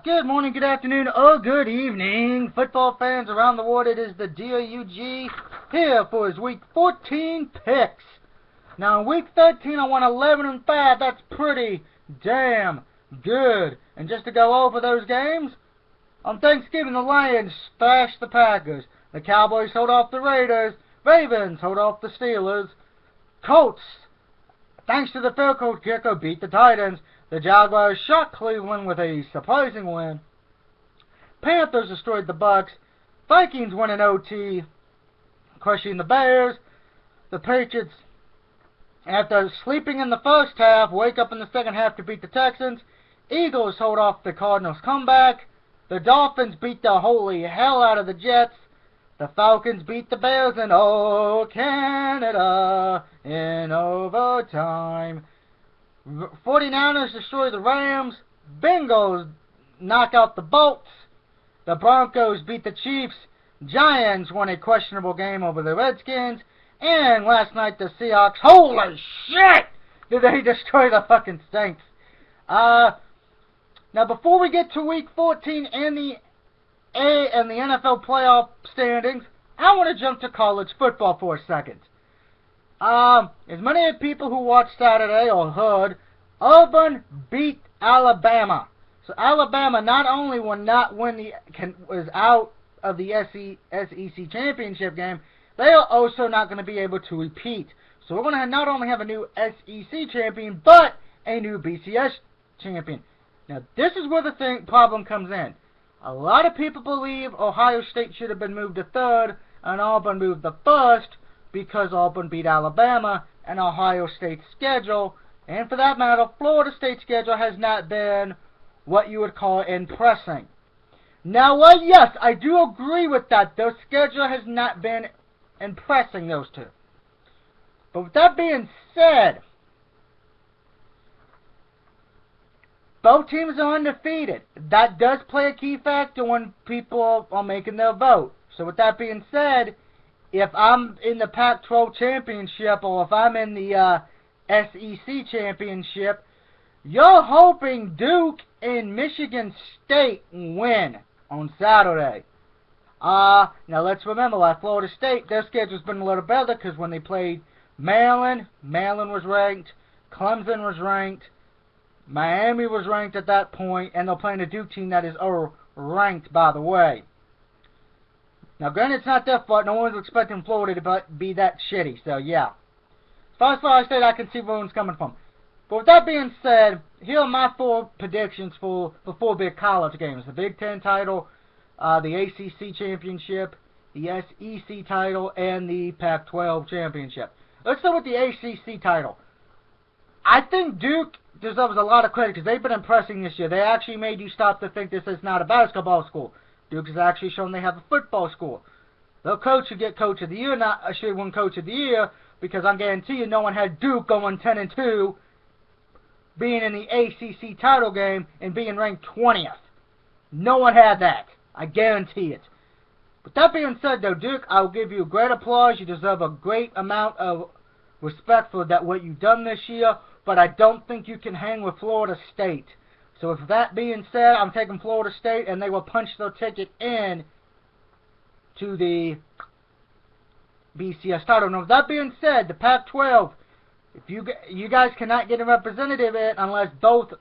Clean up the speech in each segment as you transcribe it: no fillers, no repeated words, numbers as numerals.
Good morning, good afternoon, or good evening, football fans around the world. It is the DOUG here for his Week 14 picks. Now, in Week 13, I won 11-5. That's pretty damn good. And just to go over those games, on Thanksgiving, the Lions thrashed the Packers. The Cowboys hold off the Raiders. Ravens hold off the Steelers. Colts, thanks to the field goal kicker, beat the Titans. The Jaguars shocked Cleveland with a surprising win. Panthers destroyed the Bucks. Vikings win in OT, crushing the Bears. The Patriots, after sleeping in the first half, wake up in the second half to beat the Texans. Eagles hold off the Cardinals' comeback. The Dolphins beat the holy hell out of the Jets. The Falcons beat the Bears in Canada in overtime. 49ers destroy the Rams. Bengals knock out the Bolts. The Broncos beat the Chiefs. Giants won a questionable game over the Redskins. And last night the Seahawks, holy shit, did they destroy the fucking Saints. Now before we get to Week 14 and the NFL playoff standings, I want to jump to college football for a second. As many people who watched Saturday or heard, Auburn beat Alabama. So Alabama not only will not win was out of the SEC championship game, they are also not going to be able to repeat. So we're going to not only have a new SEC champion, but a new BCS champion. Now this is where the problem comes in. A lot of people believe Ohio State should have been moved to third and Auburn moved to first, because Auburn beat Alabama, and Ohio State's schedule, and for that matter, Florida State's schedule has not been what you would call impressing. Now, yes, I do agree with that. Their schedule has not been impressing, those two. But with that being said, both teams are undefeated. That does play a key factor when people are making their vote. So with that being said, if I'm in the Pac-12 championship or if I'm in the SEC championship, you're hoping Duke and Michigan State win on Saturday. Now let's remember, like Florida State, their schedule's been a little better because when they played Maryland was ranked, Clemson was ranked, Miami was ranked at that point, and they're playing a Duke team that is ranked, by the way. Now, granted, it's not their fault. No one's expecting Florida to be that shitty. So, yeah. As far as Florida State, I can see where one's coming from. But with that being said, here are my 4 predictions for the 4 big college games. The Big Ten title, the ACC championship, the SEC title, and the Pac-12 championship. Let's start with the ACC title. I think Duke deserves a lot of credit because they've been impressing this year. They actually made you stop to think this is not a basketball school. Duke has actually shown they have a football school. Their coach should get Coach of the Year, should win Coach of the Year, because I guarantee you no one had Duke going 10-2, being in the ACC title game, and being ranked 20th. No one had that. I guarantee it. But that being said, though, Duke, I'll give you great applause. You deserve a great amount of respect for what you've done this year, but I don't think you can hang with Florida State. So with that being said, I'm taking Florida State, and they will punch their ticket in to the BCS title. Now, with that being said, the Pac-12, if you guys cannot get a representative in unless both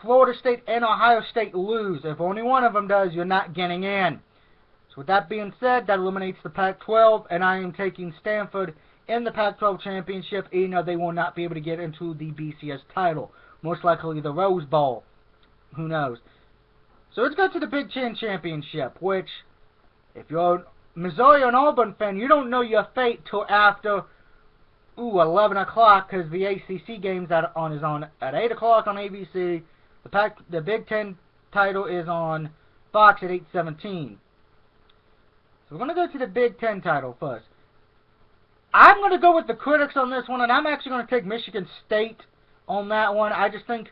Florida State and Ohio State lose. If only one of them does, you're not getting in. So with that being said, that eliminates the Pac-12, and I am taking Stanford in the Pac-12 championship, even though they will not be able to get into the BCS title. Most likely the Rose Bowl. Who knows? So let's go to the Big Ten Championship, which, if you're a Missouri and Auburn fan, you don't know your fate till after 11 o'clock, because the ACC games is on at 8 o'clock on ABC. The Big Ten title is on Fox at 8:17. So we're going to go to the Big Ten title first. I'm going to go with the critics on this one, and I'm actually going to take Michigan State on that one. I just think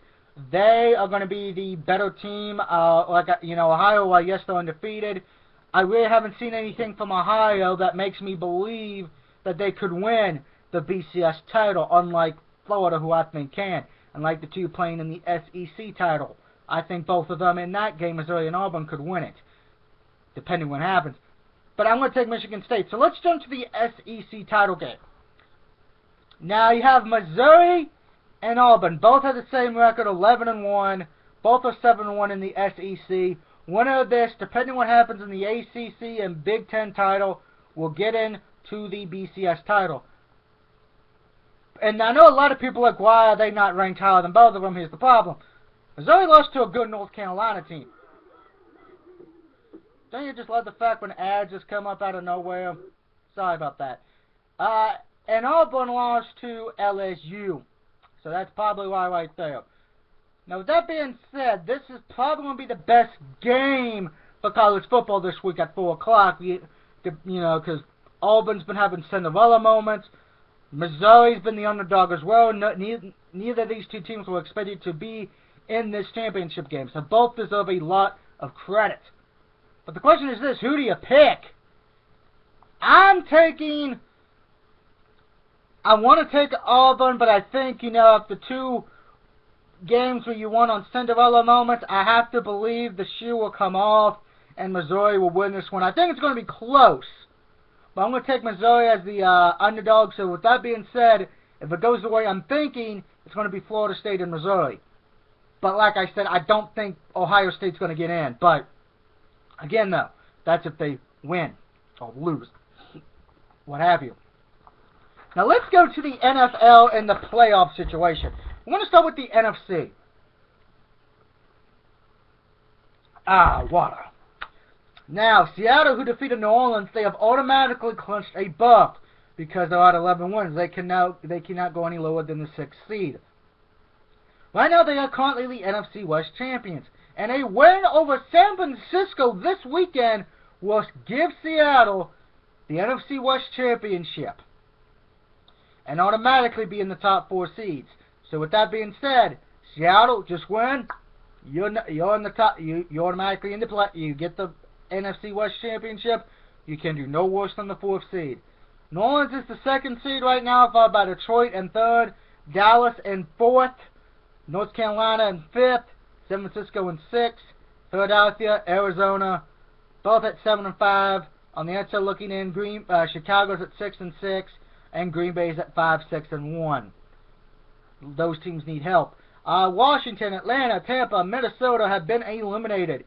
they are going to be the better team. Ohio, yes, they're undefeated. I really haven't seen anything from Ohio that makes me believe that they could win the BCS title, unlike Florida, who I think can, and like the two playing in the SEC title. I think both of them in that game, Missouri and Auburn, could win it, depending what happens. But I'm going to take Michigan State. So let's jump to the SEC title game. Now you have Missouri and Auburn. Both have the same record, 11-1. Both are 7-1 in the SEC. Winner of this, depending what happens in the ACC and Big Ten title, will get into the BCS title. And I know a lot of people are like, why are they not ranked higher than both of them? Here's the problem. Missouri lost to a good North Carolina team. Don't you just love the fact when ads just come up out of nowhere? Sorry about that. And Auburn lost to LSU. So that's probably why right there. Now, with that being said, this is probably going to be the best game for college football this week at 4 o'clock. You know, because Auburn's been having Cinderella moments. Missouri's been the underdog as well. Neither of these two teams were expected to be in this championship game. So both deserve a lot of credit. But the question is this, who do you pick? I want to take Auburn, but I think, you know, after 2 games where you won on Cinderella moments, I have to believe the shoe will come off and Missouri will win this one. I think it's going to be close, but I'm going to take Missouri as the underdog. So with that being said, if it goes the way I'm thinking, it's going to be Florida State and Missouri. But like I said, I don't think Ohio State's going to get in. But again, though, that's if they win or lose, what have you. Now let's go to the NFL and the playoff situation. I'm going to start with the NFC. Water. Now, Seattle, who defeated New Orleans, they have automatically clinched a berth because they're at 11 wins. They cannot go any lower than the 6th seed. Right now, they are currently the NFC West champions. And a win over San Francisco this weekend will give Seattle the NFC West championship and automatically be in the top 4 seeds. So with that being said, Seattle, just win. You're in the top. You're automatically in the play. You get the NFC West championship. You can do no worse than the 4th seed. New Orleans is the 2nd seed right now, followed by Detroit in 3rd, Dallas in 4th, North Carolina in 5th, San Francisco in 6th, Philadelphia, Arizona, both at 7 and 5. On the outside looking in, Chicago's at 6 and 6, and Green Bay's at 5, 6 and 1. Those teams need help. Washington, Atlanta, Tampa, Minnesota have been eliminated.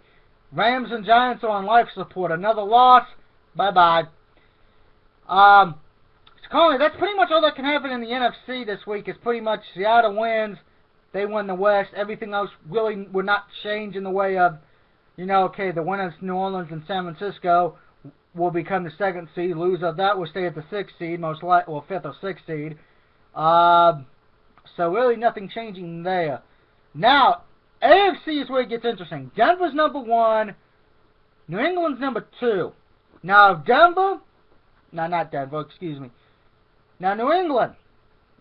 Rams and Giants are on life support. Another loss. Bye-bye. So currently, that's pretty much all that can happen in the NFC this week. Is pretty much Seattle wins. They win the West. Everything else really would not change in the way of, you know, okay, the winners, New Orleans and San Francisco, will become the 2nd seed. Loser of that will stay at the 6th seed, most likely, well, 5th or 6th seed. So really nothing changing there. Now, AFC is where it gets interesting. Denver's number 1. New England's number 2. Now, not Denver, excuse me. Now, New England,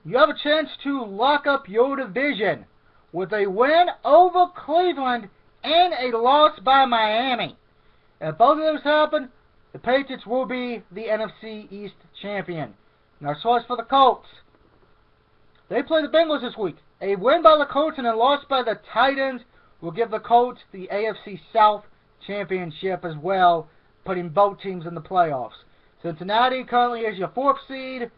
you have a chance to lock up your division with a win over Cleveland and a loss by Miami. If both of those happen, the Patriots will be the NFC East champion. Now, as far as for the Colts, they play the Bengals this week. A win by the Colts and a loss by the Titans will give the Colts the AFC South championship as well, putting both teams in the playoffs. Cincinnati currently is your 4th seed.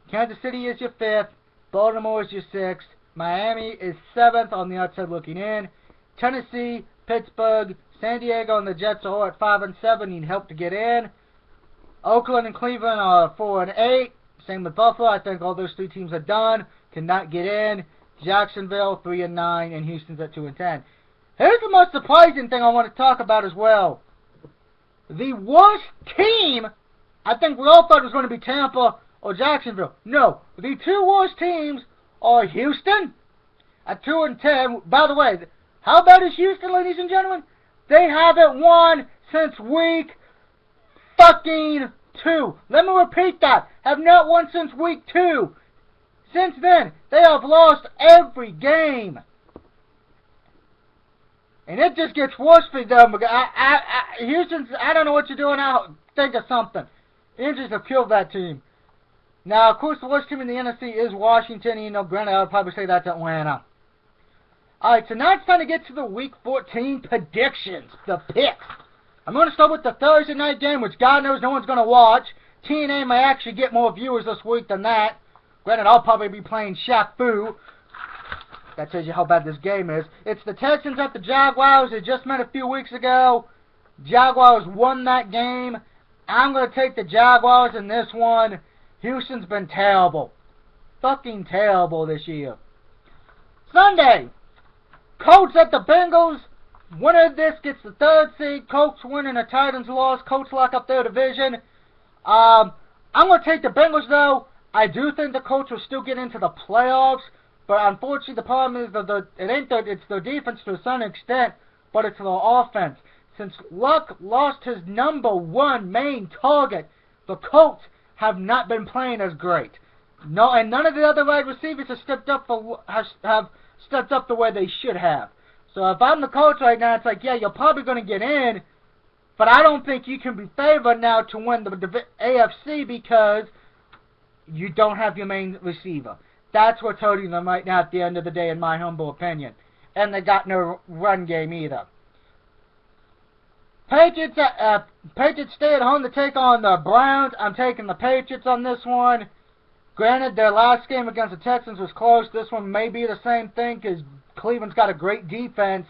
Kansas City is your 5th. Baltimore is your 6th. Miami is 7th on the outside looking in. Tennessee, Pittsburgh, San Diego, and the Jets are all at 5 and 7. Need help to get in. Oakland and Cleveland are 4 and 8. Same with Buffalo. I think all those 3 teams are done. Cannot get in. Jacksonville 3 and 9, and Houston's at 2 and 10. Here's the most surprising thing I want to talk about as well. The worst team, I think we all thought it was going to be Tampa or Jacksonville. No, the 2 worst teams are Houston at 2 and 10. By the way, how bad is Houston, ladies and gentlemen? They haven't won since week fucking 2. Let me repeat that. Have not won since week 2. Since then, they have lost every game. And it just gets worse for them. Houston's, I don't know what you're doing now. Think of something. Injuries have killed that team. Now, of course, the worst team in the NFC is Washington. You know, granted, I would probably say that's Atlanta. Alright, so now it's time to get to the Week 14 predictions, the picks. I'm going to start with the Thursday night game, which God knows no one's going to watch. TNA may actually get more viewers this week than that. Granted, I'll probably be playing Shaq Fu. That tells you how bad this game is. It's the Texans at the Jaguars. It just met a few weeks ago. Jaguars won that game. I'm going to take the Jaguars in this one. Houston's been terrible. Fucking terrible this year. Sunday, Colts at the Bengals. Winner of this gets the 3rd seed. Colts winning, the Titans loss. Colts lock up their division. I'm going to take the Bengals, though. I do think the Colts will still get into the playoffs. But unfortunately, the problem is that it's their defense to a certain extent, but it's their offense. Since Luck lost his #1 main target, the Colts have not been playing as great. No, and none of the other wide receivers have stepped up the way they should have. So if I'm the Colts right now, it's like, yeah, you're probably going to get in, but I don't think you can be favored now to win the AFC because you don't have your main receiver. That's what's hurting them right now at the end of the day, in my humble opinion. And they got no run game either. Patriots stay at home to take on the Browns. I'm taking the Patriots on this one. Granted, their last game against the Texans was close. This one may be the same thing because Cleveland's got a great defense,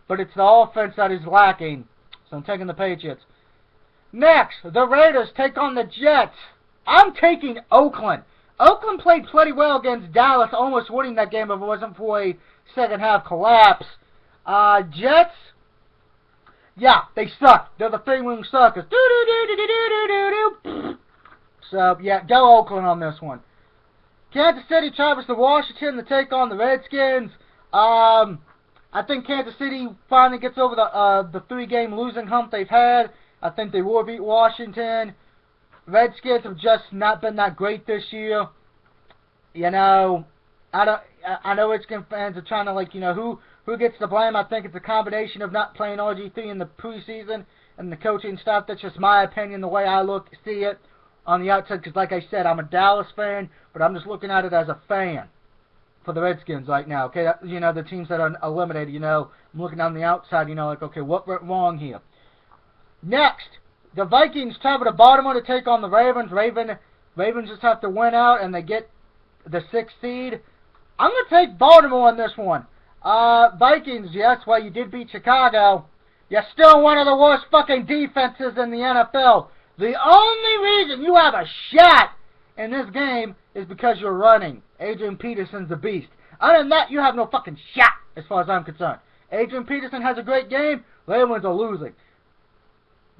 but it's the offense that is lacking. So I'm taking the Patriots. Next, the Raiders take on the Jets. I'm taking Oakland. Oakland played pretty well against Dallas, almost winning that game if it wasn't for a second-half collapse. Jets, yeah, they suck. They're the three-wing suckers. So, yeah, go Oakland on this one. Kansas City travels to Washington to take on the Redskins. I think Kansas City finally gets over the 3-game losing hump they've had. I think they will beat Washington. Redskins have just not been that great this year. You know, I know Redskins fans are trying to, like, you know, who gets the blame. I think it's a combination of not playing RG3 in the preseason and the coaching staff. That's just my opinion, the way I see it on the outside. Because, like I said, I'm a Dallas fan, but I'm just looking at it as a fan for the Redskins right now. Okay, you know, the teams that are eliminated. You know, I'm looking on the outside. You know, like, okay, what went wrong here? Next, the Vikings travel to Baltimore to take on the Ravens. Ravens just have to win out, and they get the 6th seed. I'm going to take Baltimore on this one. Vikings, yes, well, you did beat Chicago. You're still one of the worst fucking defenses in the NFL. The only reason you have a shot in this game is because you're running. Adrian Peterson's a beast. Other than that, you have no fucking shot as far as I'm concerned. Adrian Peterson has a great game. Ravens are losing.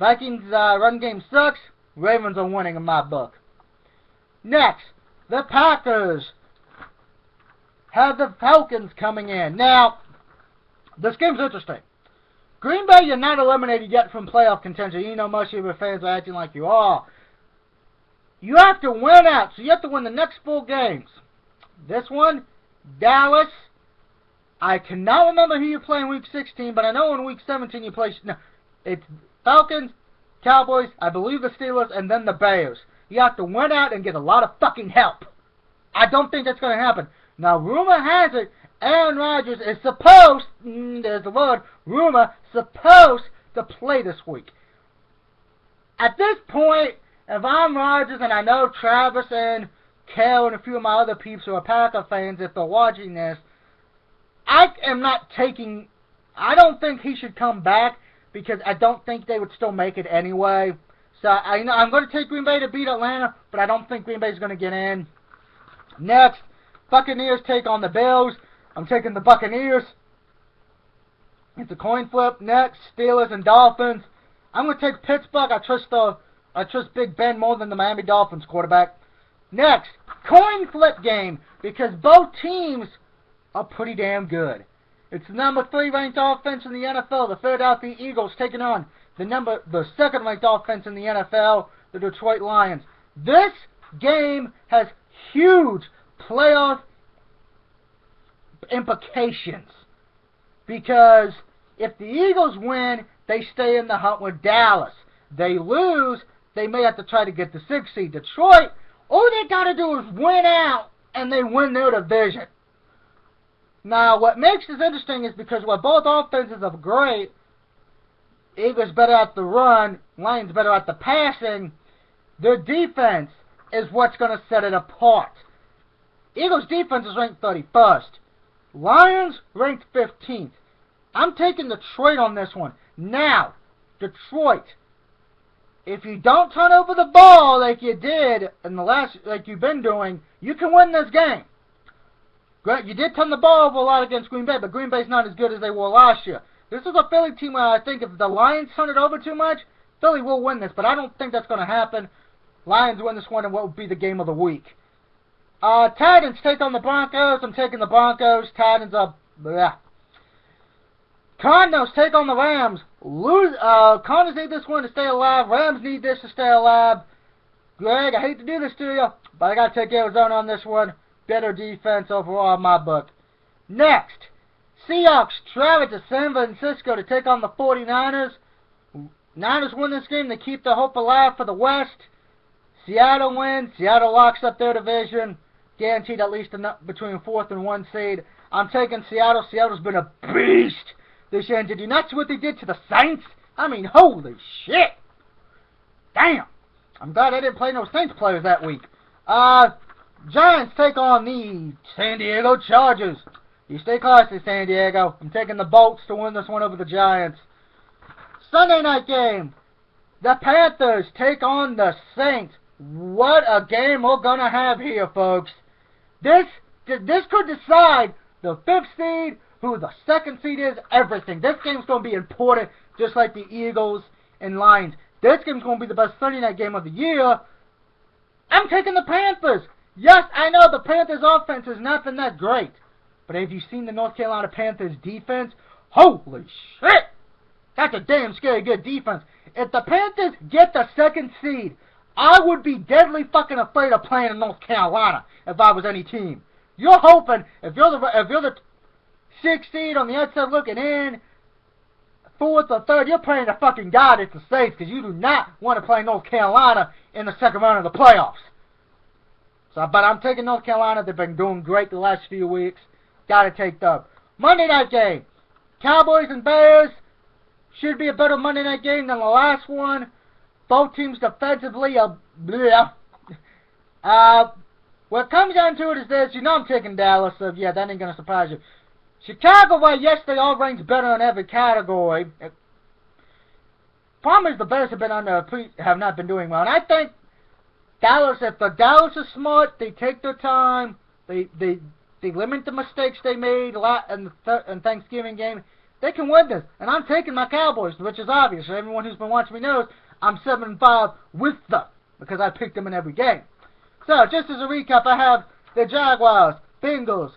Vikings' run game sucks. Ravens are winning in my book. Next, the Packers have the Falcons coming in. Now, this game's interesting. Green Bay, you're not eliminated yet from playoff contention. You know, most of your fans are acting like you are. You have to win out, so you have to win the next 4 games. This one, Dallas. I cannot remember who you play in Week 16, but I know in Week 17 you play... No, it's Falcons, Cowboys, I believe the Steelers, and then the Bears. You have to win out and get a lot of fucking help. I don't think that's going to happen. Now, rumor has it, Aaron Rodgers is supposed, there's the word, rumor, supposed to play this week. At this point, if I'm Rodgers, and I know Travis and Kel and a few of my other peeps who are Packer fans, if they're watching this, I don't think he should come back, because I don't think they would still make it anyway. So I'm going to take Green Bay to beat Atlanta, but I don't think Green Bay's going to get in. Next, Buccaneers take on the Bills. I'm taking the Buccaneers. It's a coin flip. Next, Steelers and Dolphins. I'm going to take Pittsburgh. I trust Big Ben more than the Miami Dolphins quarterback. Next, coin flip game, because both teams are pretty damn good. It's the number 3 ranked offense in the NFL, the Philadelphia Eagles, taking on the 2nd ranked offense in the NFL, the Detroit Lions. This game has huge playoff implications, because if the Eagles win, they stay in the hunt with Dallas. They lose, they may have to try to get the 6th seed. Detroit, all they got to do is win out, and they win their division. Now, what makes this interesting is because while both offenses are great, Eagles better at the run, Lions better at the passing, their defense is what's going to set it apart. Eagles' defense is ranked 31st. Lions ranked 15th. I'm taking Detroit on this one. Now, Detroit, if you don't turn over the ball like you did in the like you've been doing, you can win this game. You did turn the ball over a lot against Green Bay, but Green Bay's not as good as they were last year. This is a Philly team where I think if the Lions turn it over too much, Philly will win this, but I don't think that's going to happen. Lions win this one in what would be the game of the week. Titans take on the Broncos. I'm taking the Broncos. Titans are... bleh. Cardinals take on the Rams. Cardinals need this one to stay alive. Rams need this to stay alive. Greg, I hate to do this to you, but I got to take Arizona on this one. Better defense overall in my book. Next, Seahawks travel to San Francisco to take on the 49ers. Niners win this game. They keep their hope alive for the West. Seattle wins. Seattle locks up their division. Guaranteed at least between 4th and 1 seed. I'm taking Seattle. Seattle's been a beast this year. And did you not see what they did to the Saints? I mean, holy shit. Damn. I'm glad I didn't play no Saints players that week. Giants take on the San Diego Chargers. You stay classy, San Diego. I'm taking the Bolts to win this one over the Giants. Sunday night game. The Panthers take on the Saints. What a game we're going to have here, folks. This could decide the 5th seed, who the 2nd seed is, everything. This game's going to be important, just like the Eagles and Lions. This game's going to be the best Sunday night game of the year. I'm taking the Panthers. Yes, I know the Panthers' offense is nothing that great. But have you seen the North Carolina Panthers' defense? Holy shit! That's a damn scary good defense. If the Panthers get the 2nd seed, I would be deadly fucking afraid of playing in North Carolina if I was any team. You're hoping, if you're the 6th seed on the outside looking in, 4th or 3rd, you're praying to fucking God it's the Saints, because you do not want to play North Carolina in the 2nd round of the playoffs. So, but I'm taking North Carolina. They've been doing great the last few weeks. Gotta take them. Monday night game. Cowboys and Bears. Should be a better Monday night game than the last one. Both teams defensively are bleh. What it comes down to it is this. You know I'm taking Dallas, so yeah, that ain't gonna surprise you. Chicago, well, yes, they all ranked better in every category. Problem is the Bears have not been doing well. And I think Dallas, if the Dallas is smart, they take their time. They limit the mistakes they made in the Thanksgiving game. They can win this. And I'm taking my Cowboys, which is obvious. Everyone who's been watching me knows I'm 7-5 with them because I picked them in every game. So, just as a recap, I have the Jaguars, Bengals,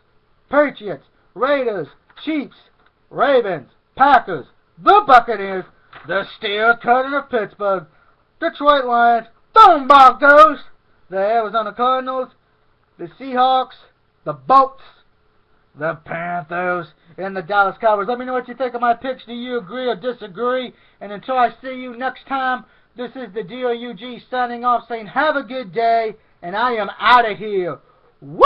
Patriots, Raiders, Chiefs, Ravens, Packers, the Buccaneers, the Steel-Curtain of Pittsburgh, Detroit Lions, the Broncos, the Arizona Cardinals, the Seahawks, the Bolts, the Panthers, and the Dallas Cowboys. Let me know what you think of my picks. Do you agree or disagree? And until I see you next time, this is the DOUG signing off saying have a good day, and I am out of here. Woo!